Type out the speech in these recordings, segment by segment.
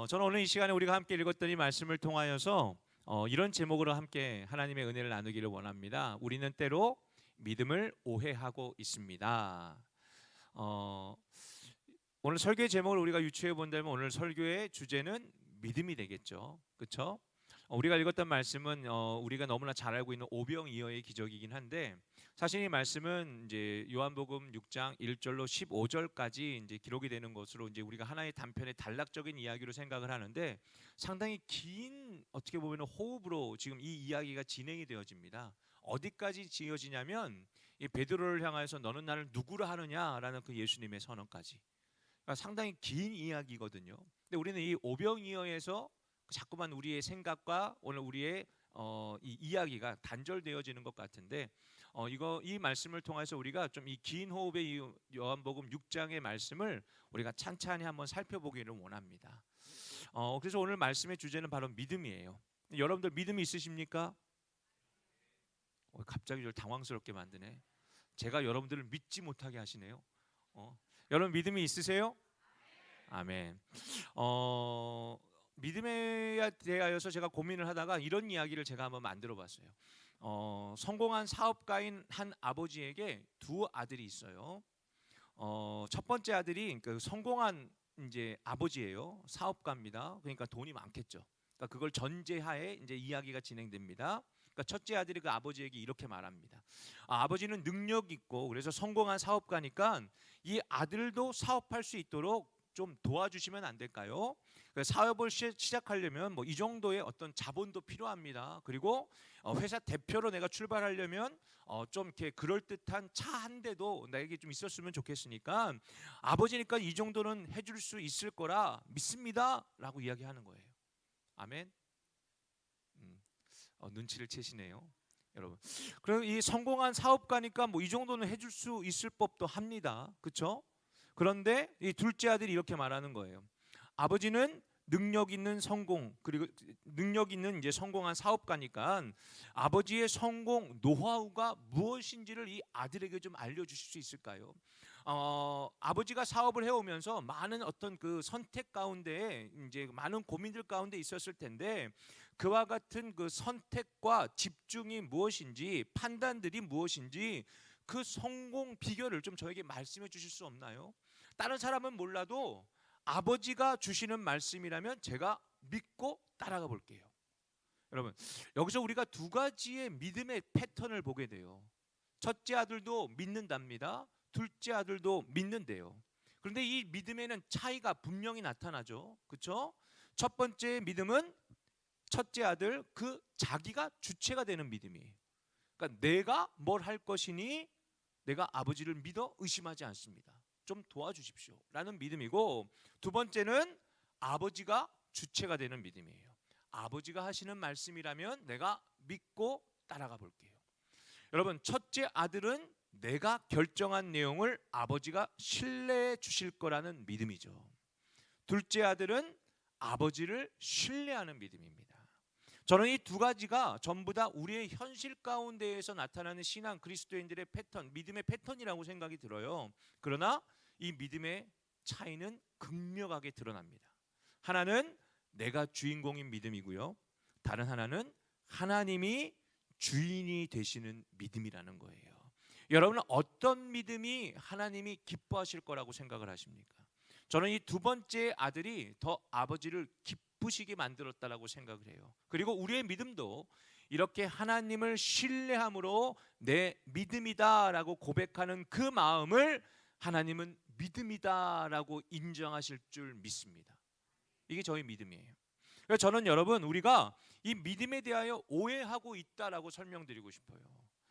저는 오늘 이 시간에 우리가 함께 읽었던 이 말씀을 통하여서 이런 제목으로 함께 하나님의 은혜를 나누기를 원합니다. 우리는 때로 믿음을 오해하고 있습니다. 어, 오늘 설교의 제목을 우리가 유추해 본다면 오늘 설교의 주제는 믿음이 되겠죠. 그렇죠? 우리가 읽었던 말씀은 우리가 너무나 잘 알고 있는 오병이어의 기적이긴 한데, 사실 이 말씀은 이제 요한복음 6장 1절로 15절까지 이제 기록이 되는 것으로 이제 우리가 하나의 단편의 단락적인 이야기로 생각을 하는데, 상당히 긴 어떻게 보면 호흡으로 지금 이 이야기가 진행이 되어집니다. 어디까지 지어지냐면 이 베드로를 향하여서 너는 나를 누구라 하느냐라는 그 예수님의 선언까지. 그러니까 상당히 긴 이야기거든요. 근데 우리는 이 오병이어에서 자꾸만 우리의 생각과 오늘 우리의 이 이야기가 단절되어지는 것 같은데, 이 말씀을 통해서 우리가 좀 이 긴 호흡의 이 요한복음 6장의 말씀을 우리가 찬찬히 한번 살펴보기를 원합니다. 그래서 오늘 말씀의 주제는 바로 믿음이에요. 여러분들 믿음이 있으십니까? 갑자기 저를 당황스럽게 만드네. 제가 여러분들을 믿지 못하게 하시네요. 여러분 믿음이 있으세요? 아멘. 믿음에 대하여서 제가 고민을 하다가 이런 이야기를 제가 한번 만들어 봤어요. 성공한 사업가인 한 아버지에게 두 아들이 있어요. 첫 번째 아들이 그 성공한 이제 아버지예요. 사업가입니다. 그러니까 돈이 많겠죠. 그러니까 그걸 전제하에 이제 이야기가 진행됩니다. 그러니까 첫째 아들이 그 아버지에게 이렇게 말합니다. 아버지는 능력 있고 그래서 성공한 사업가니까 이 아들도 사업할 수 있도록 좀 도와주시면 안 될까요? 사업을 시작하려면 뭐 이 정도의 어떤 자본도 필요합니다. 그리고 회사 대표로 내가 출발하려면 좀 이렇게 그럴듯한 차 한 대도 나에게 좀 있었으면 좋겠으니까 아버지니까 이 정도는 해줄 수 있을 거라 믿습니다라고 이야기하는 거예요. 아멘. 눈치를 채시네요, 여러분. 그리고 이 성공한 사업가니까 뭐 이 정도는 해줄 수 있을 법도 합니다. 그렇죠? 그런데 이 둘째 아들이 이렇게 말하는 거예요. 아버지는 능력 있는 성공, 그리고 능력 있는 이제 성공한 사업가니까 아버지의 성공 노하우가 무엇인지를 이 아들에게 좀 알려주실 수 있을까요? 아버지가 사업을 해오면서 많은 어떤 그 선택 가운데 이제 많은 고민들 가운데 있었을 텐데, 그와 같은 그 선택과 집중이 무엇인지, 판단들이 무엇인지 그 성공 비결을 좀 저에게 말씀해 주실 수 없나요? 다른 사람은 몰라도 아버지가 주시는 말씀이라면 제가 믿고 따라가 볼게요. 여러분, 여기서 우리가 두 가지의 믿음의 패턴을 보게 돼요. 첫째 아들도 믿는답니다. 둘째 아들도 믿는데요. 그런데 이 믿음에는 차이가 분명히 나타나죠. 그렇죠? 첫 번째 믿음은 첫째 아들 그 자기가 주체가 되는 믿음이에요. 그러니까 내가 뭘 할 것이니 내가 아버지를 믿어 의심하지 않습니다. 좀 도와주십시오 라는 믿음이고, 두 번째는 아버지가 주체가 되는 믿음이에요. 아버지가 하시는 말씀이라면 내가 믿고 따라가 볼게요. 여러분, 첫째 아들은 내가 결정한 내용을 아버지가 신뢰해 주실 거라는 믿음이죠. 둘째 아들은 아버지를 신뢰하는 믿음입니다. 저는 이 두 가지가 전부 다 우리의 현실 가운데에서 나타나는 신앙 그리스도인들의 패턴, 믿음의 패턴이라고 생각이 들어요. 그러나 이 믿음의 차이는 극명하게 드러납니다. 하나는 내가 주인공인 믿음이고요. 다른 하나는 하나님이 주인이 되시는 믿음이라는 거예요. 여러분은 어떤 믿음이 하나님이 기뻐하실 거라고 생각을 하십니까? 저는 이 두 번째 아들이 더 아버지를 기쁘시게 만들었다라고 생각을 해요. 그리고 우리의 믿음도 이렇게 하나님을 신뢰함으로 내 믿음이다라고 고백하는 그 마음을 하나님은 믿음이다라고 인정하실 줄 믿습니다. 이게 저의 믿음이에요. 그래서 저는 여러분, 우리가 이 믿음에 대하여 오해하고 있다라고 설명드리고 싶어요.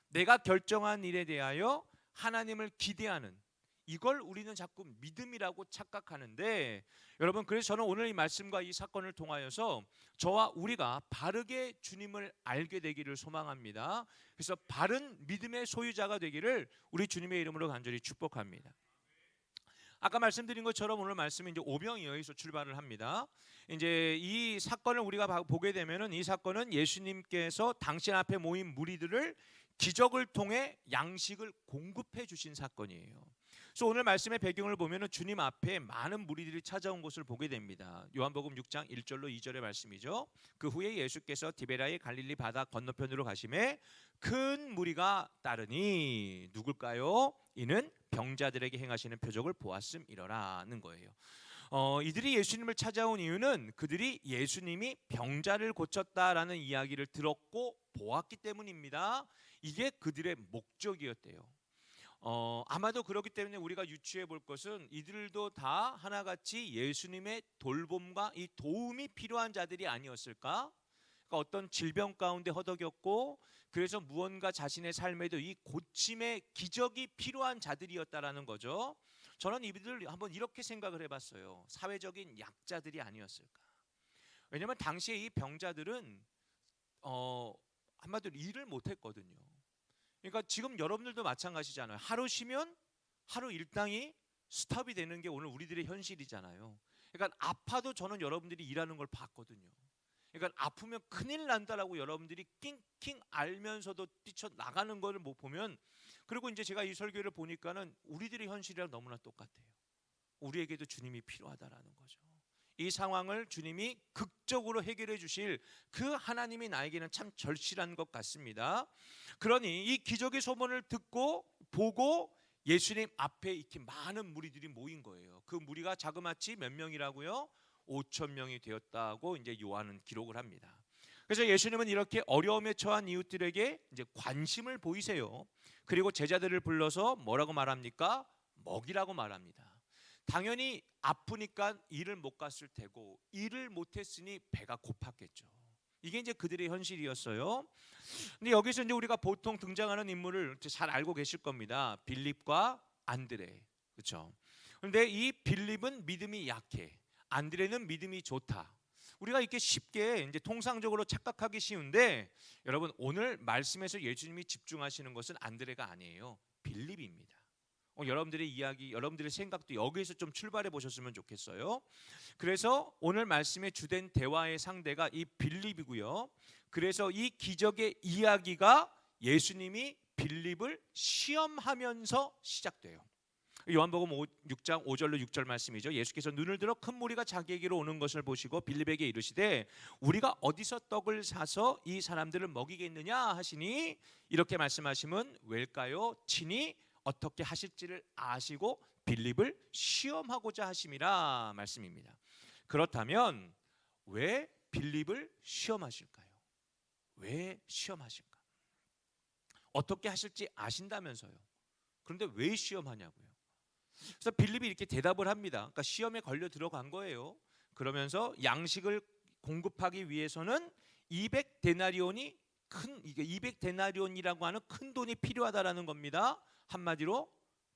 내가 결정한 일에 대하여 하나님을 기대하는, 이걸 우리는 자꾸 믿음이라고 착각하는데, 여러분, 그래서 저는 오늘 이 말씀과 이 사건을 통하여서 저와 우리가 바르게 주님을 알게 되기를 소망합니다. 그래서 바른 믿음의 소유자가 되기를 우리 주님의 이름으로 간절히 축복합니다. 아까 말씀드린 것처럼 오늘 말씀은 이제 오병이어에서 출발을 합니다. 이제 이 사건을 우리가 보게 되면은 이 사건은 예수님께서 당신 앞에 모인 무리들을 기적을 통해 양식을 공급해 주신 사건이에요. 그래서 오늘 말씀의 배경을 보면은 주님 앞에 많은 무리들이 찾아온 것을 보게 됩니다. 요한복음 6장 1절로 2절의 말씀이죠. 그 후에 예수께서 디베라의 갈릴리 바다 건너편으로 가심에 큰 무리가 따르니 누굴까요? 이는 병자들에게 행하시는 표적을 보았음이러라는 거예요. 이들이 예수님을 찾아온 이유는 그들이 예수님이 병자를 고쳤다라는 이야기를 들었고 보았기 때문입니다. 이게 그들의 목적이었대요. 아마도 그렇기 때문에 우리가 유추해 볼 것은 이들도 다 하나같이 예수님의 돌봄과 이 도움이 필요한 자들이 아니었을까? 그러니까 어떤 질병 가운데 허덕였고 그래서 무언가 자신의 삶에도 이 고침의 기적이 필요한 자들이었다라는 거죠. 저는 이들을 한번 이렇게 생각을 해봤어요. 사회적인 약자들이 아니었을까? 왜냐하면 당시에 이 병자들은 한마디로 일을 못했거든요. 그러니까 지금 여러분들도 마찬가지잖아요. 하루 쉬면 하루 일당이 스톱이 되는 게 오늘 우리들의 현실이잖아요. 그러니까 아파도 저는 여러분들이 일하는 걸 봤거든요. 그러니까 아프면 큰일 난다라고 여러분들이 낑낑 알면서도 뛰쳐나가는 걸 못 보면, 그리고 이제 제가 이 설교를 보니까는 우리들의 현실이랑 너무나 똑같아요. 우리에게도 주님이 필요하다라는 거죠. 이 상황을 주님이 극적으로 해결해 주실 그 하나님이 나에게는 참 절실한 것 같습니다. 그러니 이 기적의 소문을 듣고 보고 예수님 앞에 이렇게 많은 무리들이 모인 거예요. 그 무리가 자그마치 몇 명이라고요? 5천 명이 되었다고 이제 요한은 기록을 합니다. 그래서 예수님은 이렇게 어려움에 처한 이웃들에게 이제 관심을 보이세요. 그리고 제자들을 불러서 뭐라고 말합니까? 먹이라고 말합니다. 당연히 아프니까 일을 못 갔을 테고 일을 못했으니 배가 고팠겠죠. 이게 이제 그들의 현실이었어요. 근데 여기서 이제 우리가 보통 등장하는 인물을 잘 알고 계실 겁니다. 빌립과 안드레, 그렇죠? 그런데 이 빌립은 믿음이 약해, 안드레는 믿음이 좋다. 우리가 이렇게 쉽게 이제 통상적으로 착각하기 쉬운데, 여러분 오늘 말씀에서 예수님이 집중하시는 것은 안드레가 아니에요. 빌립입니다. 여러분들의 이야기, 여러분들의 생각도 여기에서 좀 출발해 보셨으면 좋겠어요. 그래서 오늘 말씀의 주된 대화의 상대가 이 빌립이고요. 그래서 이 기적의 이야기가 예수님이 빌립을 시험하면서 시작돼요. 요한복음 6장 5절로 6절 말씀이죠. 예수께서 눈을 들어 큰 무리가 자기에게로 오는 것을 보시고 빌립에게 이르시되 우리가 어디서 떡을 사서 이 사람들을 먹이겠느냐 하시니, 이렇게 말씀하시면 왜일까요? 친히 어떻게 하실지를 아시고 빌립을 시험하고자 하심이라 말씀입니다. 그렇다면 왜 빌립을 시험하실까요? 왜 시험하실까? 어떻게 하실지 아신다면서요. 그런데 왜 시험하냐고요? 그래서 빌립이 이렇게 대답을 합니다. 그러니까 시험에 걸려 들어간 거예요. 그러면서 양식을 공급하기 위해서는 200데나리온이 이게 200데나리온이라고 하는 큰 돈이 필요하다라는 겁니다. 한마디로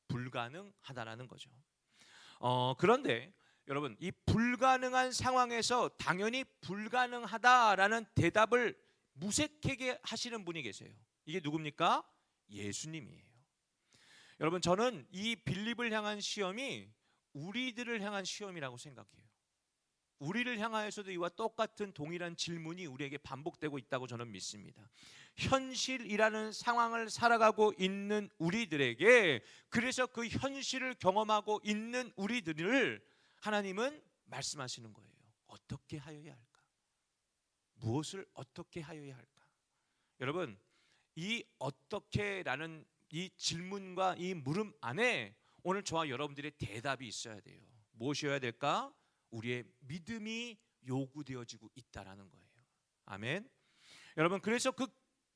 불가능하다라는 거죠. 그런데 여러분, 이 불가능한 상황에서 당연히 불가능하다라는 대답을 무색하게 하시는 분이 계세요. 이게 누굽니까? 예수님이에요. 여러분, 저는 이 빌립을 향한 시험이 우리들을 향한 시험이라고 생각해요. 우리를 향하여서도 이와 똑같은 동일한 질문이 우리에게 반복되고 있다고 저는 믿습니다. 현실이라는 상황을 살아가고 있는 우리들에게, 그래서 그 현실을 경험하고 있는 우리들을 하나님은 말씀하시는 거예요. 어떻게 하여야 할까? 무엇을 어떻게 하여야 할까? 여러분, 이 어떻게라는 이 질문과 이 물음 안에 오늘 저와 여러분들의 대답이 있어야 돼요. 무엇이어야 될까? 우리의 믿음이 요구되어지고 있다라는 거예요. 아멘. 여러분, 그래서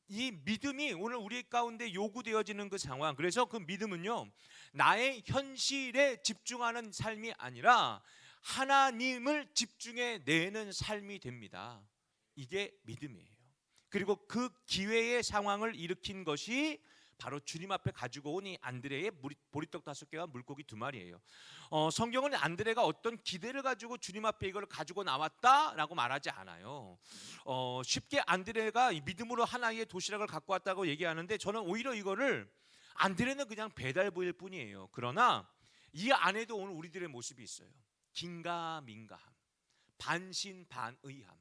이 믿음이 오늘 우리 가운데 요구되어지는 그 상황, 그래서 그 믿음은요, 나의 현실에 집중하는 삶이 아니라 하나님을 집중해 내는 삶이 됩니다. 이게 믿음이에요. 그리고 그 기회의 상황을 일으킨 것이 바로 주님 앞에 가지고 온 이 안드레의 보리떡 5개와 물고기 2마리예요. 성경은 안드레가 어떤 기대를 가지고 주님 앞에 이걸 가지고 나왔다라고 말하지 않아요. 쉽게 안드레가 믿음으로 하나의 도시락을 갖고 왔다고 얘기하는데, 저는 오히려 이거를 안드레는 그냥 배달부일 뿐이에요. 그러나 이 안에도 오늘 우리들의 모습이 있어요. 긴가민가함, 반신반의함.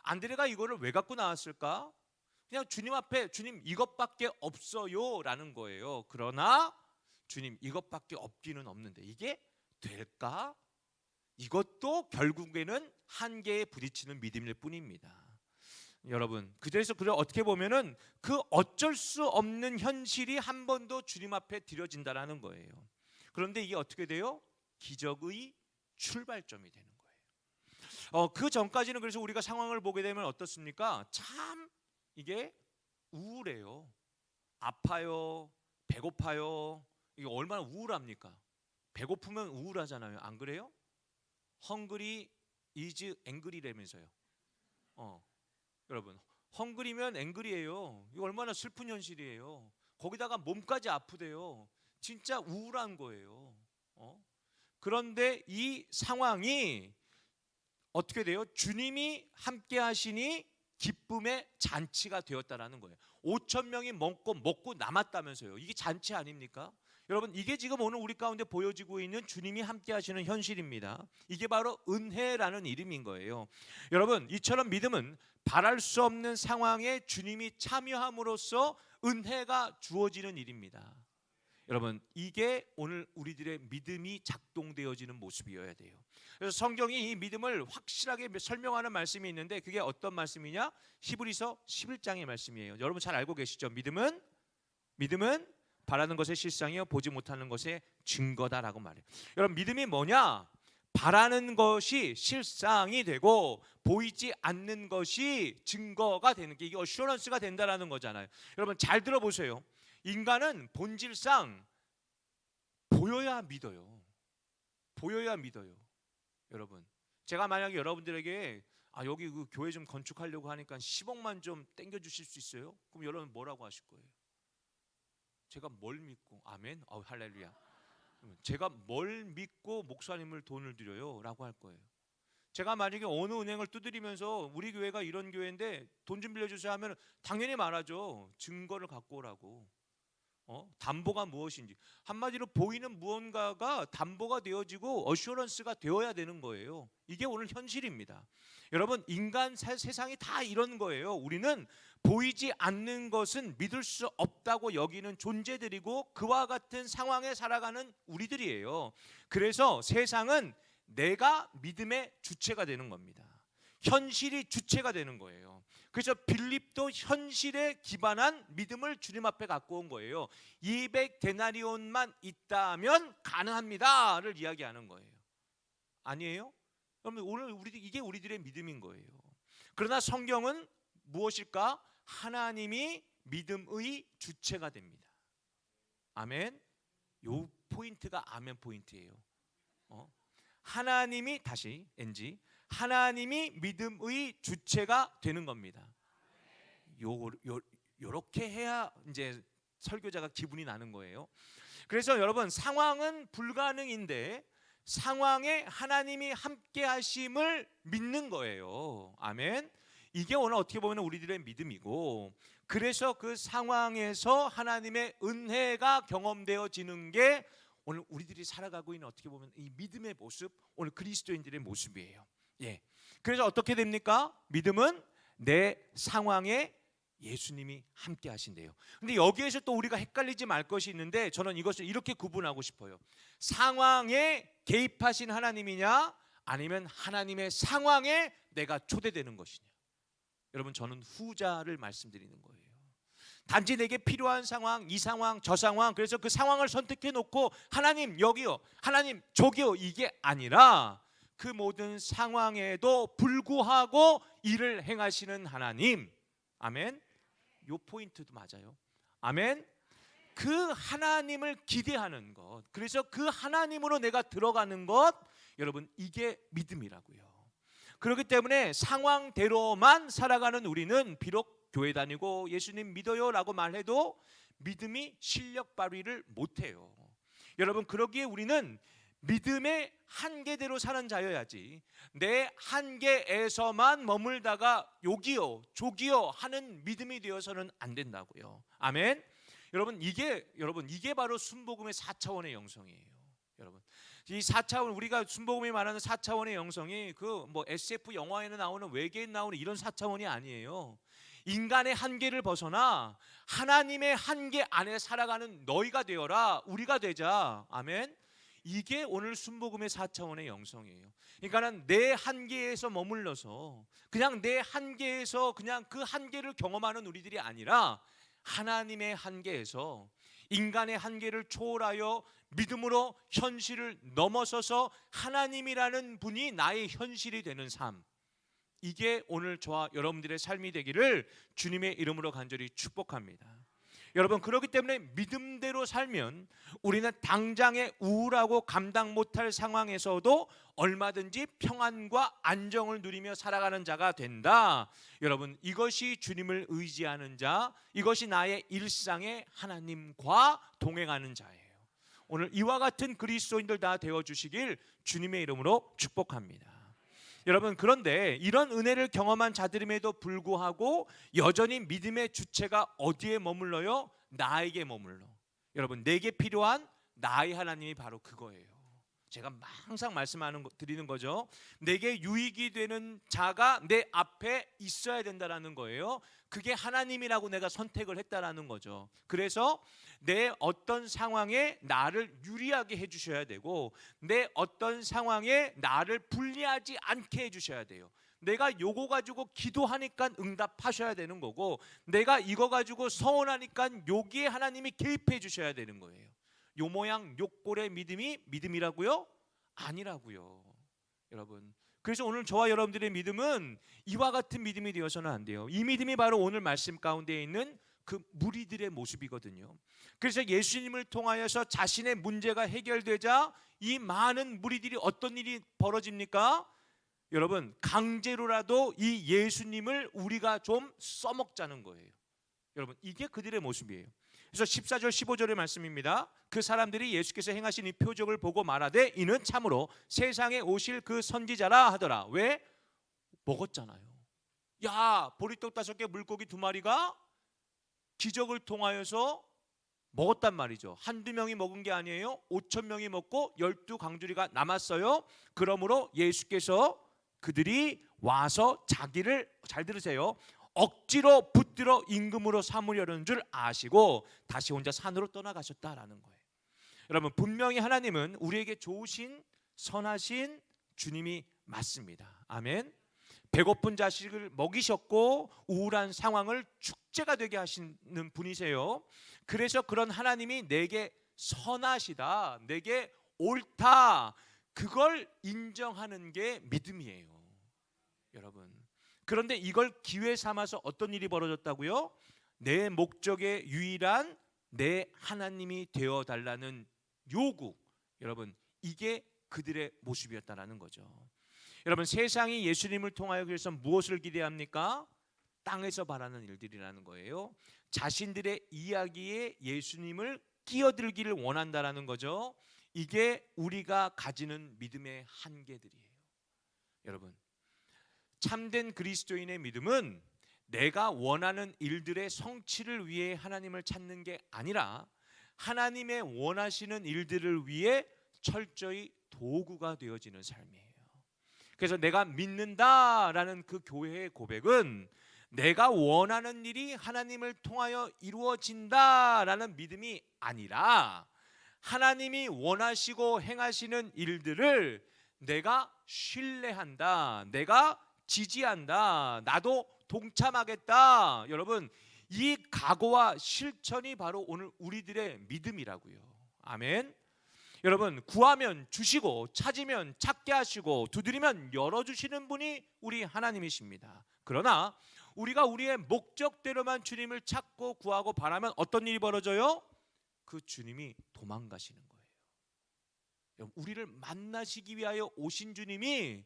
안드레가 이거를 왜 갖고 나왔을까? 그냥 주님 앞에 주님 이것밖에 없어요 라는 거예요. 그러나 주님 이것밖에 없기는 없는데 이게 될까? 이것도 결국에는 한계에 부딪히는 믿음일 뿐입니다. 여러분, 그래서 어떻게 보면은 그 어쩔 수 없는 현실이 한 번 더 주님 앞에 드려진다라는 거예요. 그런데 이게 어떻게 돼요? 기적의 출발점이 되는 거예요. 그 전까지는 그래서 우리가 상황을 보게 되면 어떻습니까? 참 이게 우울해요. 아파요. 배고파요. 이게 얼마나 우울합니까? 배고프면 우울하잖아요. 안 그래요? 헝그리 is angry라면서요. 여러분, 헝그리면 앵그리예요. 이거 얼마나 슬픈 현실이에요. 거기다가 몸까지 아프대요. 진짜 우울한 거예요. 그런데 이 상황이 어떻게 돼요? 주님이 함께 하시니 기쁨의 잔치가 되었다라는 거예요. 5천 명이 먹고 남았다면서요. 이게 잔치 아닙니까? 여러분, 이게 지금 오늘 우리 가운데 보여지고 있는 주님이 함께 하시는 현실입니다. 이게 바로 은혜라는 이름인 거예요. 여러분, 이처럼 믿음은 바랄 수 없는 상황에 주님이 참여함으로써 은혜가 주어지는 일입니다. 여러분, 이게 오늘 우리들의 믿음이 작동되어지는 모습이어야 돼요. 그래서 성경이 이 믿음을 확실하게 설명하는 말씀이 있는데 그게 어떤 말씀이냐? 히브리서 11장의 말씀이에요. 여러분 잘 알고 계시죠? 믿음은 바라는 것의 실상이요 보지 못하는 것의 증거다라고 말해요. 여러분, 믿음이 뭐냐? 바라는 것이 실상이 되고 보이지 않는 것이 증거가 되는 게 이게 어슈런스가 된다라는 거잖아요. 여러분 잘 들어보세요. 인간은 본질상 보여야 믿어요. 보여야 믿어요. 여러분, 제가 만약에 여러분들에게 여기 그 교회 좀 건축하려고 하니까 10억만 좀 땡겨 주실 수 있어요? 그럼 여러분 뭐라고 하실 거예요? 제가 뭘 믿고 아멘? 할렐루야. 제가 뭘 믿고 목사님을 돈을 드려요? 라고 할 거예요. 제가 만약에 어느 은행을 두드리면서 우리 교회가 이런 교회인데 돈 좀 빌려주세요 하면 당연히 말하죠. 증거를 갖고 오라고. 담보가 무엇인지. 한마디로 보이는 무언가가 담보가 되어지고 어슈런스가 되어야 되는 거예요. 이게 오늘 현실입니다. 여러분, 인간 세상이 다 이런 거예요. 우리는 보이지 않는 것은 믿을 수 없다고 여기는 존재들이고 그와 같은 상황에 살아가는 우리들이에요. 그래서 세상은 내가 믿음의 주체가 되는 겁니다. 현실이 주체가 되는 거예요. 그래서 빌립도 현실에 기반한 믿음을 주님 앞에 갖고 온 거예요. 200데나리온만 있다면 가능합니다를 이야기하는 거예요. 아니에요? 그러면 오늘 이게 우리들의 믿음인 거예요. 그러나 성경은 무엇일까? 하나님이 믿음의 주체가 됩니다. 아멘. 요 포인트가 아멘 포인트예요. 하나님이 다시 NG 하나님이 믿음의 주체가 되는 겁니다. 요렇게 해야 이제 설교자가 기분이 나는 거예요. 그래서 여러분, 상황은 불가능인데 상황에 하나님이 함께 하심을 믿는 거예요. 아멘. 이게 오늘 어떻게 보면 우리들의 믿음이고, 그래서 그 상황에서 하나님의 은혜가 경험되어지는 게 오늘 우리들이 살아가고 있는 어떻게 보면 이 믿음의 모습, 오늘 그리스도인들의 모습이에요. 예. 그래서 어떻게 됩니까? 믿음은 내 상황에 예수님이 함께 하신대요. 근데 여기에서 또 우리가 헷갈리지 말 것이 있는데 저는 이것을 이렇게 구분하고 싶어요. 상황에 개입하신 하나님이냐 아니면 하나님의 상황에 내가 초대되는 것이냐. 여러분, 저는 후자를 말씀드리는 거예요. 단지 내게 필요한 상황, 이 상황, 저 상황, 그래서 그 상황을 선택해 놓고 하나님 여기요, 하나님 저기요, 이게 아니라 그 모든 상황에도 불구하고 일을 행하시는 하나님. 아멘. 요 포인트도 맞아요. 아멘. 그 하나님을 기대하는 것, 그래서 그 하나님으로 내가 들어가는 것, 여러분 이게 믿음이라고요. 그렇기 때문에 상황대로만 살아가는 우리는 비록 교회 다니고 예수님 믿어요 라고 말해도 믿음이 실력 발휘를 못해요. 여러분, 그러기에 우리는 믿음의 한계대로 사는 자여야지 내 한계에서만 머물다가 여기요 저기요 하는 믿음이 되어서는 안 된다고요. 아멘. 여러분 이게 바로 순복음의 4차원의 영성이에요. 여러분, 이 4차원, 우리가 순복음이 말하는 4차원의 영성이 그 뭐 SF 영화에는 나오는 외계인 나오는 이런 4차원이 아니에요. 인간의 한계를 벗어나 하나님의 한계 안에 살아가는 너희가 되어라. 우리가 되자. 아멘. 이게 오늘 순복음의 4차원의 영성이에요. 그러니까는 내 한계에서 머물러서 그냥 내 한계에서 그냥 그 한계를 경험하는 우리들이 아니라 하나님의 한계에서 인간의 한계를 초월하여 믿음으로 현실을 넘어서서 하나님이라는 분이 나의 현실이 되는 삶, 이게 오늘 저와 여러분들의 삶이 되기를 주님의 이름으로 간절히 축복합니다. 여러분, 그렇기 때문에 믿음대로 살면 우리는 당장의 우울하고 감당 못할 상황에서도 얼마든지 평안과 안정을 누리며 살아가는 자가 된다. 여러분, 이것이 주님을 의지하는 자, 이것이 나의 일상의 하나님과 동행하는 자예요. 오늘 이와 같은 그리스도인들 다 되어주시길 주님의 이름으로 축복합니다. 여러분, 그런데 이런 은혜를 경험한 자들임에도 불구하고 여전히 믿음의 주체가 어디에 머물러요? 나에게 머물러. 여러분, 내게 필요한 나의 하나님이 바로 그거예요. 제가 항상 드리는 거죠. 내게 유익이 되는 자가 내 앞에 있어야 된다라는 거예요. 그게 하나님이라고 내가 선택을 했다라는 거죠. 그래서 내 어떤 상황에 나를 유리하게 해주셔야 되고, 내 어떤 상황에 나를 불리하지 않게 해주셔야 돼요. 내가 요거 가지고 기도하니까 응답하셔야 되는 거고, 내가 이거 가지고 서운하니까 여기에 하나님이 개입해 주셔야 되는 거예요. 요 모양 요 꼴의 믿음이 믿음이라고요? 아니라고요. 여러분, 그래서 오늘 저와 여러분들의 믿음은 이와 같은 믿음이 되어서는 안 돼요. 이 믿음이 바로 오늘 말씀 가운데 있는 그 무리들의 모습이거든요. 그래서 예수님을 통하여서 자신의 문제가 해결되자 이 많은 무리들이 어떤 일이 벌어집니까? 여러분, 강제로라도 이 예수님을 우리가 좀 써먹자는 거예요. 여러분, 이게 그들의 모습이에요. 그래서 14절 15절의 말씀입니다. 그 사람들이 예수께서 행하신 이 표적을 보고 말하되 이는 참으로 세상에 오실 그 선지자라 하더라. 왜? 먹었잖아요. 야, 보리떡 5개 물고기 2마리가 기적을 통하여서 먹었단 말이죠. 한두 명이 먹은 게 아니에요. 5,000명이 먹고 12강주리가 남았어요. 그러므로 예수께서 그들이 와서 자기를, 잘 들으세요, 억지로 붙들어 임금으로 삼으려는 줄 아시고 다시 혼자 산으로 떠나가셨다라는 거예요. 여러분, 분명히 하나님은 우리에게 좋으신 선하신 주님이 맞습니다. 아멘. 배고픈 자식을 먹이셨고 우울한 상황을 축제가 되게 하시는 분이세요. 그래서 그런 하나님이 내게 선하시다, 내게 옳다, 그걸 인정하는 게 믿음이에요. 여러분, 그런데 이걸 기회 삼아서 어떤 일이 벌어졌다고요? 내 목적의 유일한 내 하나님이 되어달라는 요구. 여러분, 이게 그들의 모습이었다라는 거죠. 여러분, 세상이 예수님을 통하여 그래서 무엇을 기대합니까? 땅에서 바라는 일들이라는 거예요. 자신들의 이야기에 예수님을 끼어들기를 원한다라는 거죠. 이게 우리가 가지는 믿음의 한계들이에요. 여러분, 참된 그리스도인의 믿음은 내가 원하는 일들의 성취를 위해 하나님을 찾는 게 아니라 하나님의 원하시는 일들을 위해 철저히 도구가 되어지는 삶이에요. 그래서 내가 믿는다라는 그 교회의 고백은 내가 원하는 일이 하나님을 통하여 이루어진다라는 믿음이 아니라 하나님이 원하시고 행하시는 일들을 내가 신뢰한다, 내가 지지한다, 나도 동참하겠다. 여러분, 이 각오와 실천이 바로 오늘 우리들의 믿음이라고요. 아멘. 여러분, 구하면 주시고 찾으면 찾게 하시고 두드리면 열어주시는 분이 우리 하나님이십니다. 그러나 우리가 우리의 목적대로만 주님을 찾고 구하고 바라면 어떤 일이 벌어져요? 그 주님이 도망가시는 거예요. 우리를 만나시기 위하여 오신 주님이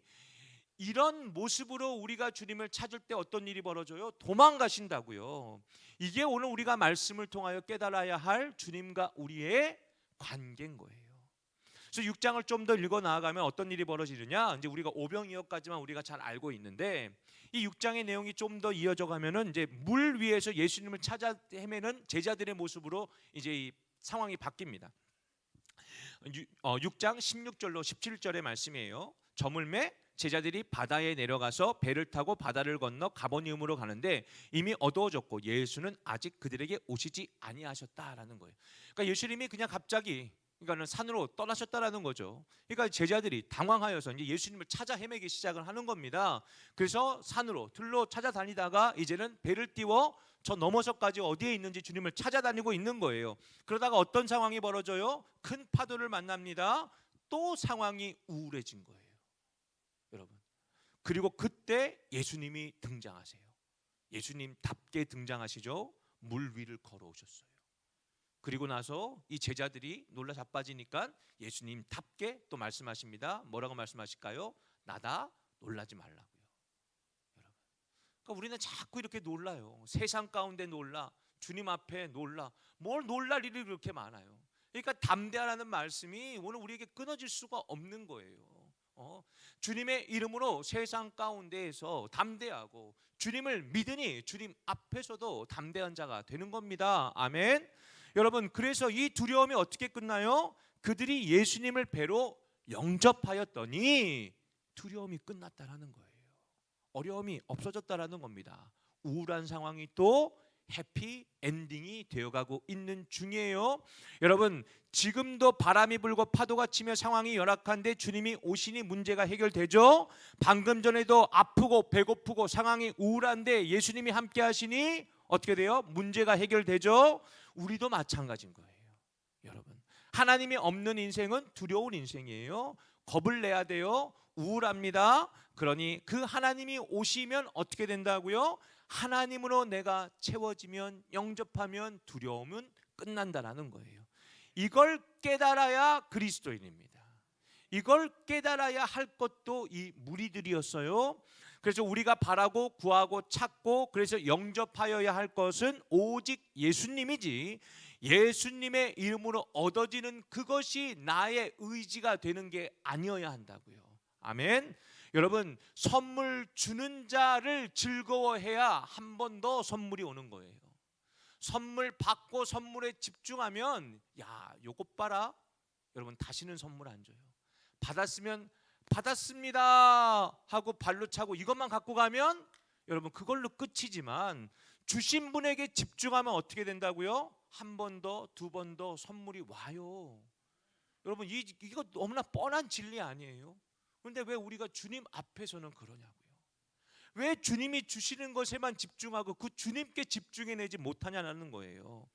이런 모습으로 우리가 주님을 찾을 때 어떤 일이 벌어져요? 도망가신다고요. 이게 오늘 우리가 말씀을 통하여 깨달아야 할 주님과 우리의 관계인 거예요. 그래서 6장을 좀 더 읽어 나아가면 어떤 일이 벌어지느냐? 이제 우리가 오병이어까지만 우리가 잘 알고 있는데 이 6장의 내용이 좀 더 이어져 가면은 이제 물 위에서 예수님을 찾아 헤매는 제자들의 모습으로 이제 이 상황이 바뀝니다. 6장 16절로 17절의 말씀이에요. 저물매 제자들이 바다에 내려가서 배를 타고 바다를 건너 가버니움으로 가는데 이미 어두워졌고 예수는 아직 그들에게 오시지 아니하셨다라는 거예요. 그러니까 예수님이 그냥 갑자기 그러니까는 산으로 떠나셨다라는 거죠. 그러니까 제자들이 당황하여서 이제 예수님을 찾아 헤매기 시작을 하는 겁니다. 그래서 산으로 들로 찾아다니다가 이제는 배를 띄워 저 너머서까지 어디에 있는지 주님을 찾아다니고 있는 거예요. 그러다가 어떤 상황이 벌어져요? 큰 파도를 만납니다. 또 상황이 우울해진 거예요, 여러분. 그리고 그때 예수님이 등장하세요. 예수님답게 등장하시죠. 물 위를 걸어오셨어요. 그리고 나서 이 제자들이 놀라 자빠지니까 예수님답게 또 말씀하십니다. 뭐라고 말씀하실까요? 나다, 놀라지 말라고요, 여러분. 그러니까 우리는 자꾸 이렇게 놀라요. 세상 가운데 놀라, 주님 앞에 놀라. 뭘 놀랄 일이 그렇게 많아요. 그러니까 담대하라는 말씀이 오늘 우리에게 끊어질 수가 없는 거예요. 주님의 이름으로 세상 가운데에서 담대하고 주님을 믿으니 주님 앞에서도 담대한 자가 되는 겁니다. 아멘. 여러분, 그래서 이 두려움이 어떻게 끝나요? 그들이 예수님을 배로 영접하였더니 두려움이 끝났다라는 거예요. 어려움이 없어졌다라는 겁니다. 우울한 상황이 또 해피 엔딩이 되어가고 있는 중이에요. 여러분, 지금도 바람이 불고 파도가 치며 상황이 열악한데 주님이 오시니 문제가 해결되죠. 방금 전에도 아프고 배고프고 상황이 우울한데 예수님이 함께 하시니 어떻게 돼요? 문제가 해결되죠. 우리도 마찬가지인 거예요, 여러분. 하나님이 없는 인생은 두려운 인생이에요. 겁을 내야 돼요. 우울합니다. 그러니 그 하나님이 오시면 어떻게 된다고요? 하나님으로 내가 채워지면, 영접하면 두려움은 끝난다라는 거예요. 이걸 깨달아야 그리스도인입니다. 이걸 깨달아야 할 것도 이 무리들이었어요. 그래서 우리가 바라고 구하고 찾고 그래서 영접하여야 할 것은 오직 예수님이지, 예수님의 이름으로 얻어지는 그것이 나의 의지가 되는 게 아니어야 한다고요. 아멘. 여러분, 선물 주는 자를 즐거워해야 한 번 더 선물이 오는 거예요. 선물 받고 선물에 집중하면 야, 요것 봐라, 여러분, 다시는 선물 안 줘요. 받았으면 받았습니다 하고 발로 차고 이것만 갖고 가면 여러분 그걸로 끝이지만 주신 분에게 집중하면 어떻게 된다고요? 한 번 더, 두 번 더 선물이 와요. 여러분, 이거 너무나 뻔한 진리 아니에요? 그런데 왜 우리가 주님 앞에서는 그러냐고요? 왜 주님이 주시는 것에만 집중하고 그 주님께 집중해내지 못하냐는 거예요.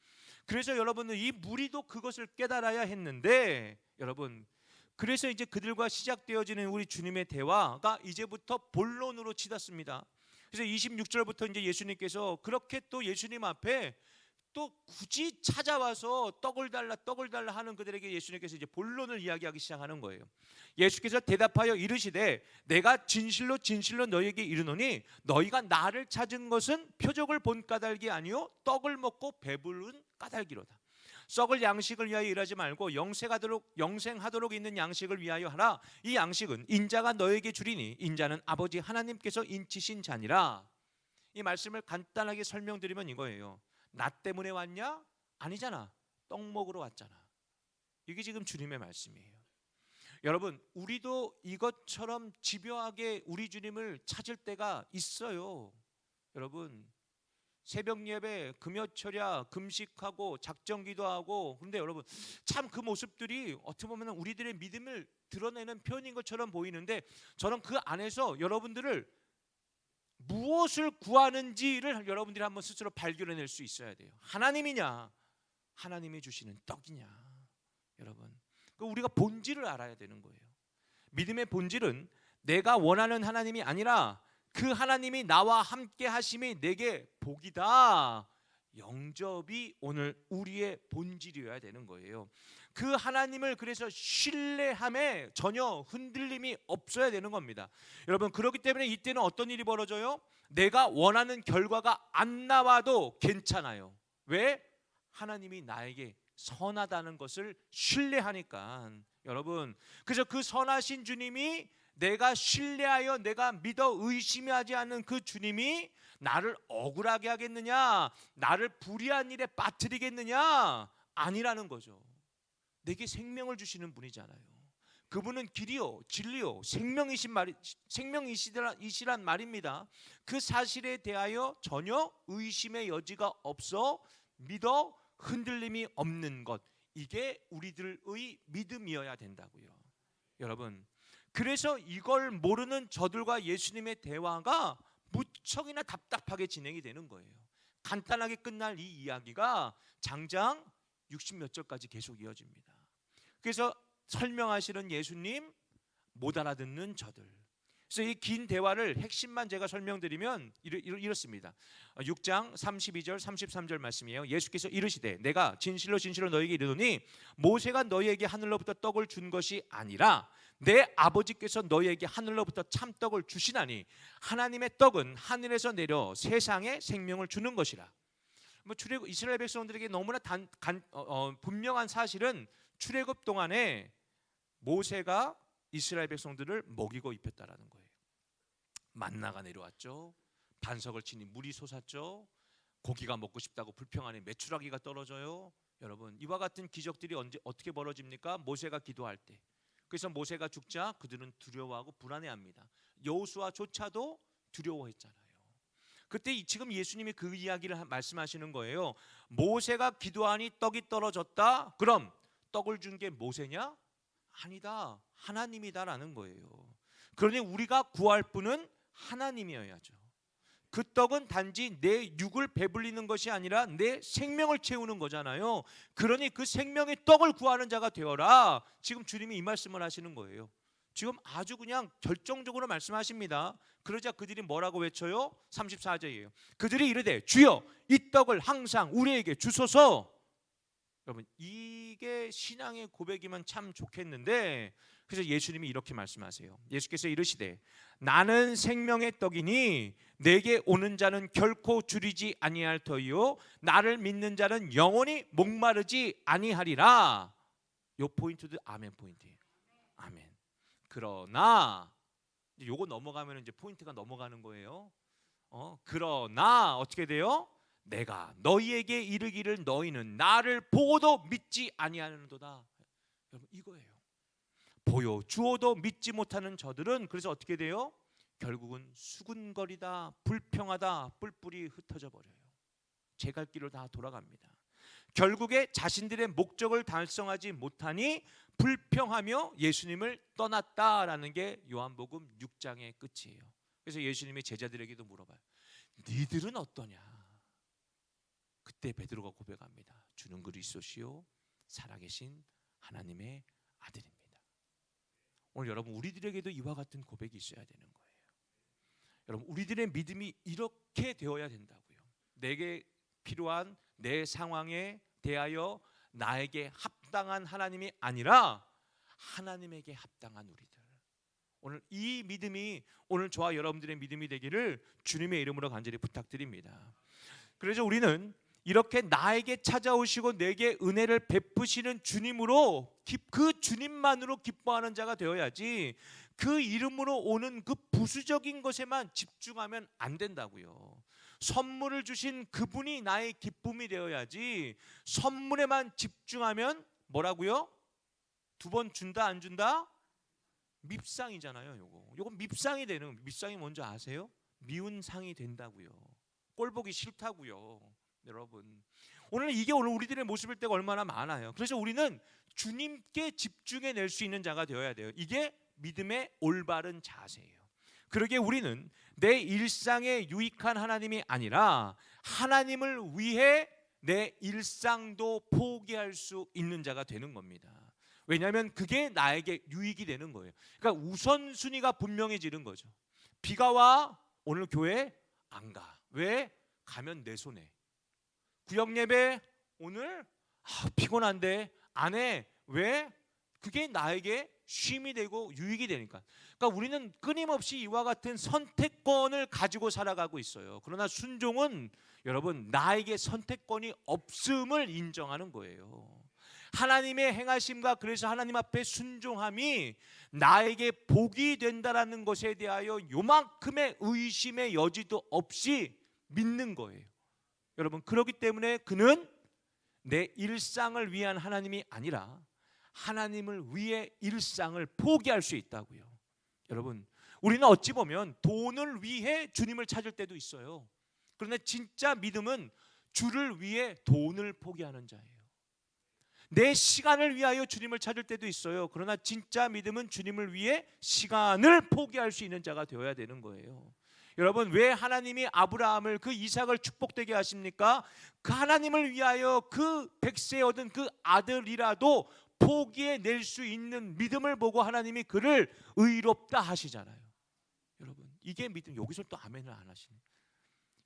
그래서 여러분은 이 무리도 그것을 깨달아야 했는데, 여러분, 그래서 이제 그들과 시작되어지는 우리 주님의 대화가 이제부터 본론으로 치닫습니다. 그래서 26절부터 이제 예수님께서 그렇게 또 예수님 앞에 또 굳이 찾아와서 떡을 달라 하는 그들에게 예수님께서 이제 본론을 이야기하기 시작하는 거예요. 예수께서 대답하여 이르시되 내가 진실로 진실로 너희에게 이르노니 너희가 나를 찾은 것은 표적을 본 까닭이 아니요 떡을 먹고 배부른 까닭이로다. 썩을 양식을 위하여 일하지 말고 영생하도록 있는 양식을 위하여 하라. 이 양식은 인자가 너에게 주리니 인자는 아버지 하나님께서 인치신 자니라. 이 말씀을 간단하게 설명드리면 이거예요. 나 때문에 왔냐? 아니잖아. 떡 먹으러 왔잖아. 이게 지금 주님의 말씀이에요. 여러분, 우리도 이것처럼 집요하게 우리 주님을 찾을 때가 있어요. 여러분, 새벽 예배, 금요철야, 금식하고 작정기도하고, 그런데 여러분 참 그 모습들이 어떻게 보면 우리들의 믿음을 드러내는 표현인 것처럼 보이는데 저는 그 안에서 여러분들을 무엇을 구하는지를 여러분들이 한번 스스로 발견해낼 수 있어야 돼요. 하나님이냐, 하나님이 주시는 떡이냐. 여러분, 우리가 본질을 알아야 되는 거예요. 믿음의 본질은 내가 원하는 하나님이 아니라 그 하나님이 나와 함께 하심이 내게 복이다. 영접이 오늘 우리의 본질이어야 되는 거예요. 그 하나님을 그래서 신뢰함에 전혀 흔들림이 없어야 되는 겁니다. 여러분, 그렇기 때문에 이때는 어떤 일이 벌어져요? 내가 원하는 결과가 안 나와도 괜찮아요. 왜? 하나님이 나에게 선하다는 것을 신뢰하니까. 여러분, 그래서 그 선하신 주님이, 내가 신뢰하여 내가 믿어 의심하지 않는 그 주님이 나를 억울하게 하겠느냐, 나를 불의한 일에 빠뜨리겠느냐? 아니라는 거죠. 내게 생명을 주시는 분이잖아요. 그분은 길이요 진리요 생명이시란 말입니다. 그 사실에 대하여 전혀 의심의 여지가 없어 믿어 흔들림이 없는 것, 이게 우리들의 믿음이어야 된다고요. 여러분, 그래서 이걸 모르는 저들과 예수님의 대화가 무척이나 답답하게 진행이 되는 거예요. 간단하게 끝날 이 이야기가 장장 60몇 절까지 계속 이어집니다. 그래서 설명하시는 예수님, 못 알아듣는 저들. 그래서 이 긴 대화를 핵심만 제가 설명드리면 이렇습니다. 6장 32절 33절 말씀이에요. 예수께서 이르시되 내가 진실로 진실로 너에게 이르노니 모세가 너희에게 하늘로부터 떡을 준 것이 아니라 내 아버지께서 너희에게 하늘로부터 참떡을 주시나니 하나님의 떡은 하늘에서 내려 세상에 생명을 주는 것이라. 출애굽 이스라엘 백성들에게 너무나 분명한 사실은 출애굽 동안에 모세가 이스라엘 백성들을 먹이고 입혔다라는 거예요. 만나가 내려왔죠. 반석을 치니 물이 솟았죠. 고기가 먹고 싶다고 불평하니 메추라기가 떨어져요. 여러분, 이와 같은 기적들이 어떻게 벌어집니까? 모세가 기도할 때. 그래서 모세가 죽자 그들은 두려워하고 불안해합니다. 여호수아조차도 두려워했잖아요. 그때 지금 예수님이 그 이야기를 말씀하시는 거예요. 모세가 기도하니 떡이 떨어졌다. 그럼 떡을 준 게 모세냐? 아니다, 하나님이다라는 거예요. 그러니 우리가 구할 분은 하나님이어야죠. 그 떡은 단지 내 육을 배불리는 것이 아니라 내 생명을 채우는 거잖아요. 그러니 그 생명의 떡을 구하는 자가 되어라. 지금 주님이 이 말씀을 하시는 거예요. 지금 아주 그냥 결정적으로 말씀하십니다. 그러자 그들이 뭐라고 외쳐요? 34절이에요. 그들이 이르되 주여 이 떡을 항상 우리에게 주소서. 여러분, 이게 신앙의 고백이면 참 좋겠는데, 그래서 예수님이 이렇게 말씀하세요. 예수께서 이르시되 나는 생명의 떡이니 내게 오는 자는 결코 줄이지 아니할 터이요 나를 믿는 자는 영원히 목마르지 아니하리라. 요 포인트도 아멘 포인트예요. 아멘. 그러나 요거 넘어가면 이제 포인트가 넘어가는 거예요. 그러나 어떻게 돼요? 내가 너희에게 이르기를 너희는 나를 보고도 믿지 아니하는도다. 여러분, 이거예요. 보여 주어도 믿지 못하는 저들은 그래서 어떻게 돼요? 결국은 수군거리다, 불평하다, 뿔뿔이 흩어져 버려요. 제 갈 길로 다 돌아갑니다. 결국에 자신들의 목적을 달성하지 못하니 불평하며 예수님을 떠났다라는 게 요한복음 6장의 끝이에요. 그래서 예수님이 제자들에게도 물어봐요. 니들은 어떠냐? 그때 베드로가 고백합니다. 주는 그리스도시요 살아계신 하나님의 아들입니다. 오늘 여러분, 우리들에게도 이와 같은 고백이 있어야 되는 거예요. 여러분, 우리들의 믿음이 이렇게 되어야 된다고요. 내게 필요한 내 상황에 대하여 나에게 합당한 하나님이 아니라 하나님에게 합당한 우리들. 오늘 이 믿음이 오늘 저와 여러분들의 믿음이 되기를 주님의 이름으로 간절히 부탁드립니다. 그래서 우리는 이렇게 나에게 찾아오시고 내게 은혜를 베푸시는 주님으로 그 주님만으로 기뻐하는 자가 되어야지 그 이름으로 오는 그 부수적인 것에만 집중하면 안 된다고요. 선물을 주신 그분이 나의 기쁨이 되어야지 선물에만 집중하면 뭐라고요? 2번 준다 안 준다? 밉상이잖아요. 요거 밉상이 되는, 밉상이 뭔지 아세요? 미운 상이 된다고요. 꼴 보기 싫다고요. 여러분, 오늘 우리들의 모습일 때가 얼마나 많아요. 그래서 우리는 주님께 집중해 낼 수 있는 자가 되어야 돼요. 이게 믿음의 올바른 자세예요. 그러기에 우리는 내 일상에 유익한 하나님이 아니라 하나님을 위해 내 일상도 포기할 수 있는 자가 되는 겁니다. 왜냐하면 그게 나에게 유익이 되는 거예요. 그러니까 우선순위가 분명해지는 거죠. 비가 와, 오늘 교회 안 가. 왜? 가면 내 손에. 구역 예배 오늘 피곤한데 안 해. 왜? 그게 나에게 쉼이 되고 유익이 되니까. 그러니까 우리는 끊임없이 이와 같은 선택권을 가지고 살아가고 있어요. 그러나 순종은 여러분 나에게 선택권이 없음을 인정하는 거예요. 하나님의 행하심과 그래서 하나님 앞에 순종함이 나에게 복이 된다라는 것에 대하여 요만큼의 의심의 여지도 없이 믿는 거예요. 여러분, 그렇기 때문에 그는 내 일상을 위한 하나님이 아니라 하나님을 위해 일상을 포기할 수 있다고요. 여러분, 우리는 어찌 보면 돈을 위해 주님을 찾을 때도 있어요. 그런데 진짜 믿음은 주를 위해 돈을 포기하는 자예요. 내 시간을 위하여 주님을 찾을 때도 있어요. 그러나 진짜 믿음은 주님을 위해 시간을 포기할 수 있는 자가 되어야 되는 거예요. 여러분, 왜 하나님이 아브라함을, 그 이삭을 축복되게 하십니까? 그 하나님을 위하여 그 100세에 얻은 그 아들이라도 포기해 낼 수 있는 믿음을 보고 하나님이 그를 의롭다 하시잖아요. 여러분, 이게 믿음. 여기서 또 아멘을 안 하시네.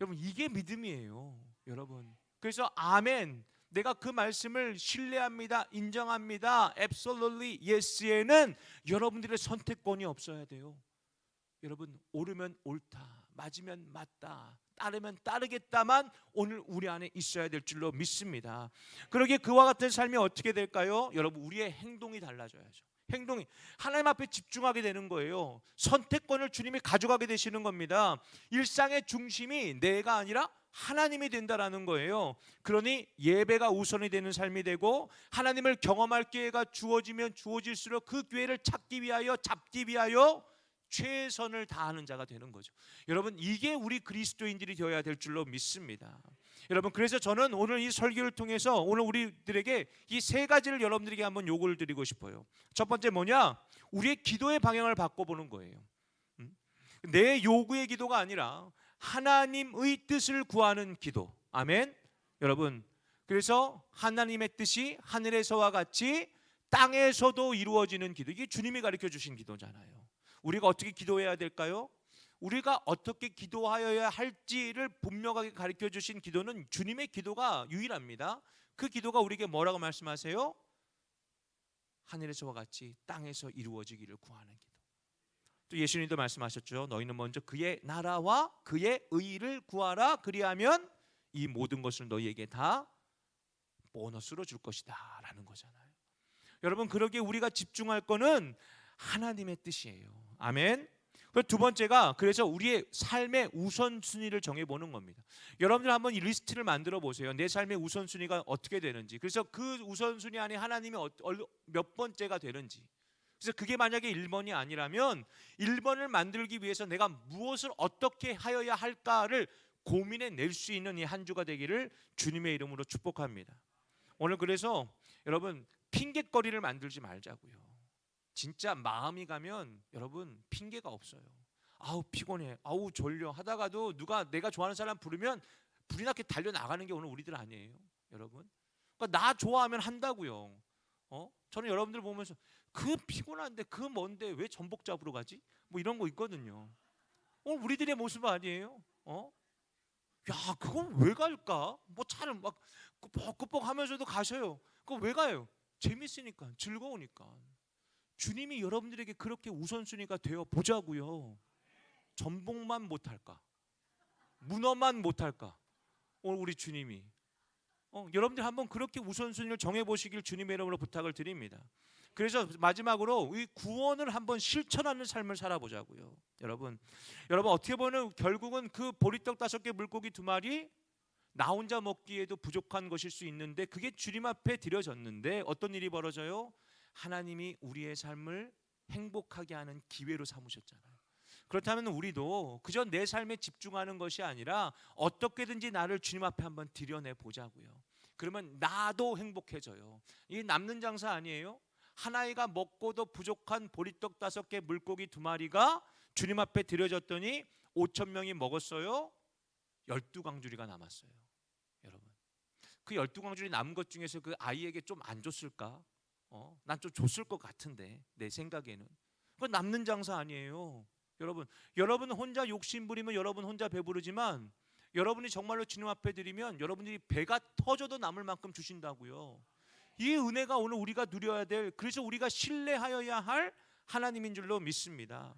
여러분, 이게 믿음이에요. 여러분, 그래서 아멘, 내가 그 말씀을 신뢰합니다, 인정합니다, absolutely yes에는 여러분들의 선택권이 없어야 돼요. 여러분, 옳으면 옳다, 맞으면 맞다, 따르면 따르겠다만 오늘 우리 안에 있어야 될 줄로 믿습니다. 그러기에 그와 같은 삶이 어떻게 될까요? 여러분, 우리의 행동이 달라져야죠. 행동이 하나님 앞에 집중하게 되는 거예요. 선택권을 주님이 가져가게 되시는 겁니다. 일상의 중심이 내가 아니라 하나님이 된다라는 거예요. 그러니 예배가 우선이 되는 삶이 되고, 하나님을 경험할 기회가 주어지면 주어질수록 그 기회를 찾기 위하여, 잡기 위하여 최선을 다하는 자가 되는 거죠. 여러분, 이게 우리 그리스도인들이 되어야 될 줄로 믿습니다. 여러분, 그래서 저는 오늘 이 설교를 통해서 오늘 우리들에게 이 세 가지를 여러분들에게 한번 요구를 드리고 싶어요. 첫 번째 뭐냐? 우리의 기도의 방향을 바꿔보는 거예요. 내 요구의 기도가 아니라 하나님의 뜻을 구하는 기도. 아멘. 여러분, 그래서 하나님의 뜻이 하늘에서와 같이 땅에서도 이루어지는 기도, 이게 주님이 가르쳐 주신 기도잖아요. 우리가 어떻게 기도해야 될까요? 우리가 어떻게 기도하여야 할지를 분명하게 가르쳐 주신 기도는 주님의 기도가 유일합니다. 그 기도가 우리에게 뭐라고 말씀하세요? 하늘에서와 같이 땅에서 이루어지기를 구하는 기도. 또 예수님도 말씀하셨죠. 너희는 먼저 그의 나라와 그의 의를 구하라. 그리하면 이 모든 것을 너희에게 다 보너스로 줄 것이다 라는 거잖아요. 여러분, 그러기에 우리가 집중할 거는 하나님의 뜻이에요. 아멘. 두 번째가, 그래서 우리의 삶의 우선순위를 정해보는 겁니다. 여러분들 한번 이 리스트를 만들어 보세요. 내 삶의 우선순위가 어떻게 되는지. 그래서 그 우선순위 안에 하나님이 몇 번째가 되는지. 그래서 그게 만약에 1번이 아니라면 1번을 만들기 위해서 내가 무엇을 어떻게 하여야 할까를 고민해 낼 수 있는 이 한 주가 되기를 주님의 이름으로 축복합니다. 오늘 그래서 여러분, 핑곗거리를 만들지 말자고요. 진짜 마음이 가면 여러분 핑계가 없어요. 아우 피곤해, 아우 졸려 하다가도 누가 내가 좋아하는 사람 부르면 불이 나게 달려나가는 게 오늘 우리들 아니에요. 여러분, 그러니까 나 좋아하면 한다고요. 저는 여러분들 보면서 그 피곤한데 그 뭔데 왜 전복 잡으러 가지? 뭐 이런 거 있거든요. 우리들의 모습 아니에요? 야, 그건 왜 갈까? 뭐 차를 막 끄뻑끄뻑 하면서도 가셔요. 그거 왜 가요? 재밌으니까, 즐거우니까. 주님이 여러분들에게 그렇게 우선순위가 되어 보자고요. 전복만 못할까? 문어만 못할까? 오늘 우리 주님이 여러분들 한번 그렇게 우선순위를 정해보시길 주님의 이름으로 부탁을 드립니다. 그래서 마지막으로 이 구원을 한번 실천하는 삶을 살아보자고요. 여러분 어떻게 보면 결국은 그 보리떡 5개 물고기 2마리 나 혼자 먹기에도 부족한 것일 수 있는데, 그게 주님 앞에 드려졌는데 어떤 일이 벌어져요? 하나님이 우리의 삶을 행복하게 하는 기회로 삼으셨잖아요. 그렇다면 우리도 그저 내 삶에 집중하는 것이 아니라 어떻게든지 나를 주님 앞에 한번 드려내 보자고요. 그러면 나도 행복해져요. 이게 남는 장사 아니에요? 하나이가 먹고도 부족한 보리떡 5개 물고기 2마리가 주님 앞에 드려졌더니 5,000명이 먹었어요. 12광주리가 남았어요. 여러분, 그 12광주리 남은 것 중에서 그 아이에게 좀 안 줬을까? 난 좀 줬을 것 같은데 내 생각에는. 그건 남는 장사 아니에요. 여러분 혼자 욕심 부리면 여러분 혼자 배부르지만, 여러분이 정말로 주님 앞에 드리면 여러분들이 배가 터져도 남을 만큼 주신다고요. 이 은혜가 오늘 우리가 누려야 될, 그래서 우리가 신뢰하여야 할 하나님인 줄로 믿습니다.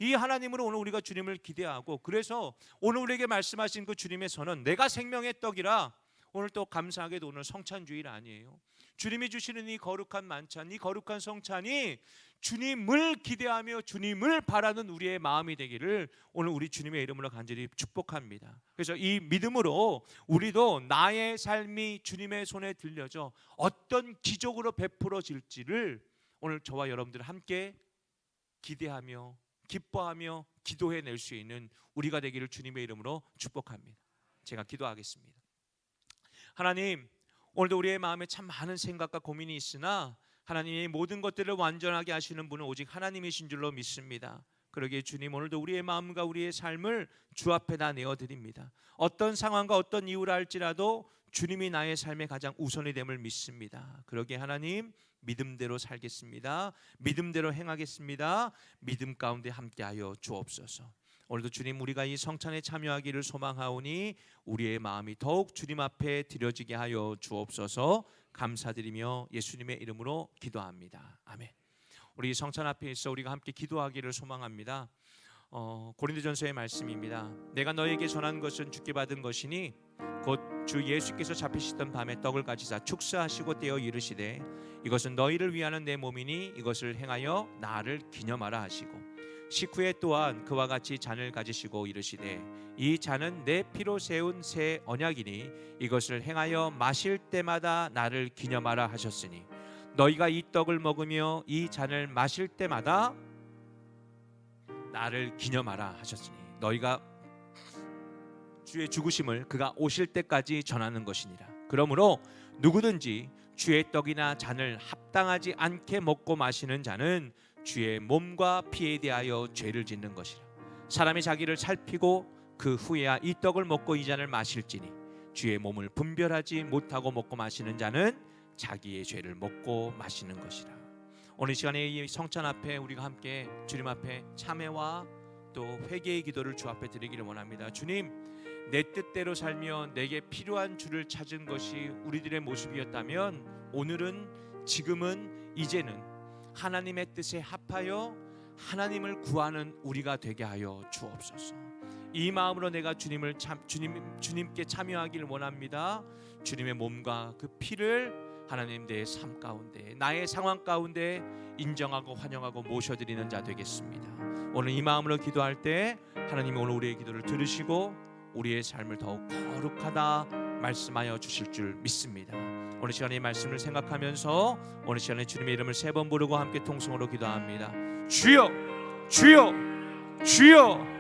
이 하나님으로 오늘 우리가 주님을 기대하고, 그래서 오늘 우리에게 말씀하신 그 주님의 선언, 내가 생명의 떡이라 오늘 또 감사하게도 오늘 성찬주일 아니에요. 주님이 주시는 이 거룩한 만찬, 이 거룩한 성찬이 주님을 기대하며 주님을 바라는 우리의 마음이 되기를 오늘 우리 주님의 이름으로 간절히 축복합니다. 그래서 이 믿음으로 우리도 나의 삶이 주님의 손에 들려져 어떤 기적으로 베풀어질지를 오늘 저와 여러분들 함께 기대하며 기뻐하며 기도해낼 수 있는 우리가 되기를 주님의 이름으로 축복합니다. 제가 기도하겠습니다. 하나님, 오늘도 우리의 마음에 참 많은 생각과 고민이 있으나 하나님이 모든 것들을 완전하게 하시는 분은 오직 하나님이신 줄로 믿습니다. 그러기에 주님, 오늘도 우리의 마음과 우리의 삶을 주 앞에다 내어드립니다. 어떤 상황과 어떤 이유라 할지라도 주님이 나의 삶의 가장 우선이 됨을 믿습니다. 그러기에 하나님, 믿음대로 살겠습니다. 믿음대로 행하겠습니다. 믿음 가운데 함께하여 주옵소서. 오늘도 주님, 우리가 이 성찬에 참여하기를 소망하오니 우리의 마음이 더욱 주님 앞에 드려지게 하여 주옵소서. 감사드리며 예수님의 이름으로 기도합니다. 아멘. 우리 성찬 앞에 있어 우리가 함께 기도하기를 소망합니다. 고린도전서의 말씀입니다. 내가 너에게 전한 것은 주께 받은 것이니 곧 주 예수께서 잡히시던 밤에 떡을 가지사 축사하시고 떼어 이르시되 이것은 너희를 위하는 내 몸이니 이것을 행하여 나를 기념하라 하시고 식후에 또한 그와 같이 잔을 가지시고 이르시되 이 잔은 내 피로 세운 새 언약이니 이것을 행하여 마실 때마다 나를 기념하라 하셨으니 너희가 이 떡을 먹으며 이 잔을 마실 때마다 나를 기념하라 하셨으니 너희가 주의 죽으심을 그가 오실 때까지 전하는 것이니라. 그러므로 누구든지 주의 떡이나 잔을 합당하지 않게 먹고 마시는 자는 주의 몸과 피에 대하여 죄를 짓는 것이라. 사람이 자기를 살피고 그 후에야 이 떡을 먹고 이 잔을 마실지니 주의 몸을 분별하지 못하고 먹고 마시는 자는 자기의 죄를 먹고 마시는 것이라. 오늘 시간에 이 성찬 앞에 우리가 함께 주님 앞에 참회와 또 회개의 기도를 주 앞에 드리기를 원합니다. 주님, 내 뜻대로 살며 내게 필요한 주를 찾은 것이 우리들의 모습이었다면 오늘은, 지금은, 이제는 하나님의 뜻에 합하여 하나님을 구하는 우리가 되게 하여 주옵소서. 이 마음으로 내가 주님께 참여하기를 원합니다. 주님의 몸과 그 피를 하나님 내 삶 가운데, 나의 상황 가운데 인정하고 환영하고 모셔드리는 자 되겠습니다. 오늘 이 마음으로 기도할 때 하나님이 오늘 우리의 기도를 들으시고 우리의 삶을 더욱 거룩하다 말씀하여 주실 줄 믿습니다. 오늘 시간에 이 말씀을 생각하면서 오늘 시간에 주님의 이름을 3번 부르고 함께 통성으로 기도합니다. 주여, 주여, 주여.